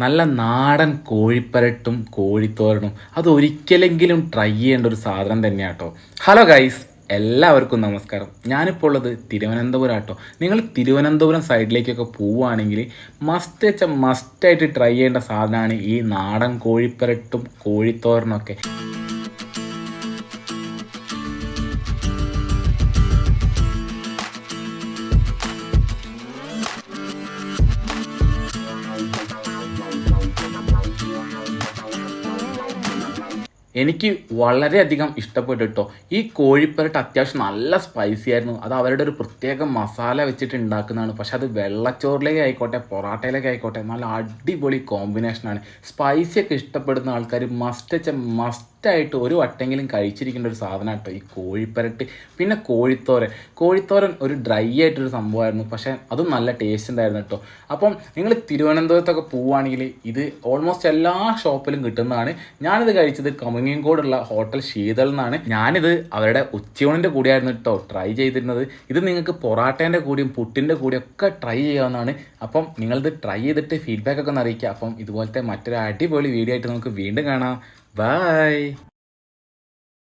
നല്ല നാടൻ കോഴിപ്പരട്ടും കോഴിത്തോരനും അതൊരിക്കലെങ്കിലും ട്രൈ ചെയ്യേണ്ട ഒരു സാധനം തന്നെയാണ് കേട്ടോ. ഹലോ ഗൈസ്, എല്ലാവർക്കും നമസ്കാരം. ഞാനിപ്പോൾ ഉള്ളത് തിരുവനന്തപുരം കേട്ടോ. നിങ്ങൾ തിരുവനന്തപുരം സൈഡിലേക്കൊക്കെ പോവുകയാണെങ്കിൽ മസ്റ്റായിട്ട് ട്രൈ ചെയ്യേണ്ട സാധനമാണ് ഈ നാടൻ കോഴിപ്പരട്ടും കോഴിത്തോരനൊക്കെ. എനിക്ക് വളരെയധികം ഇഷ്ടപ്പെട്ടു കേട്ടോ. ഈ കോഴിപ്പരട്ട് അത്യാവശ്യം നല്ല സ്പൈസി ആയിരുന്നു. അത് അവരുടെ ഒരു പ്രത്യേക മസാല വെച്ചിട്ട് ഉണ്ടാക്കുന്നതാണ്. പക്ഷെ അത് വെള്ളച്ചോറിലേക്ക് ആയിക്കോട്ടെ പൊറാട്ടയിലേക്ക് ആയിക്കോട്ടെ നല്ല അടിപൊളി കോമ്പിനേഷനാണ്. സ്പൈസിയൊക്കെ ഇഷ്ടപ്പെടുന്ന ആൾക്കാർ മസ്റ്റായിട്ട് ഒരു വട്ടെങ്കിലും കഴിച്ചിരിക്കേണ്ട ഒരു സാധനം കേട്ടോ ഈ കോഴിപ്പരട്ട്. പിന്നെ കോഴിത്തോരൻ ഒരു ഡ്രൈ ആയിട്ടൊരു സംഭവമായിരുന്നു, പക്ഷേ അതും നല്ല ടേസ്റ്റ് ഉണ്ടായിരുന്നു കേട്ടോ. അപ്പം നിങ്ങൾ തിരുവനന്തപുരത്തൊക്കെ പോവുകയാണെങ്കിൽ ഇത് ഓൾമോസ്റ്റ് എല്ലാ ഷോപ്പിലും കിട്ടുന്നതാണ്. ഞാനിത് കഴിച്ചത് കമുങ്ങിൻകോടുള്ള ഹോട്ടൽ ശീതൾ എന്നാണ്. ഞാനിത് അവരുടെ ഉച്ചയൂണിൻ്റെ കൂടെയായിരുന്നു കേട്ടോ ട്രൈ ചെയ്തിരുന്നത്. ഇത് നിങ്ങൾക്ക് പൊറാട്ടേൻ്റെ കൂടിയും പുട്ടിൻ്റെ കൂടിയും ഒക്കെ ട്രൈ ചെയ്യാവുന്നതാണ്. അപ്പം നിങ്ങളിത് ട്രൈ ചെയ്തിട്ട് ഫീഡ്ബാക്ക് ഒക്കെ ഒന്ന് അറിയിക്കുക. അപ്പം ഇതുപോലത്തെ മറ്റൊരു അടിപൊളി വീഡിയോ ആയിട്ട് നമുക്ക് വീണ്ടും കാണാം. ബൈ.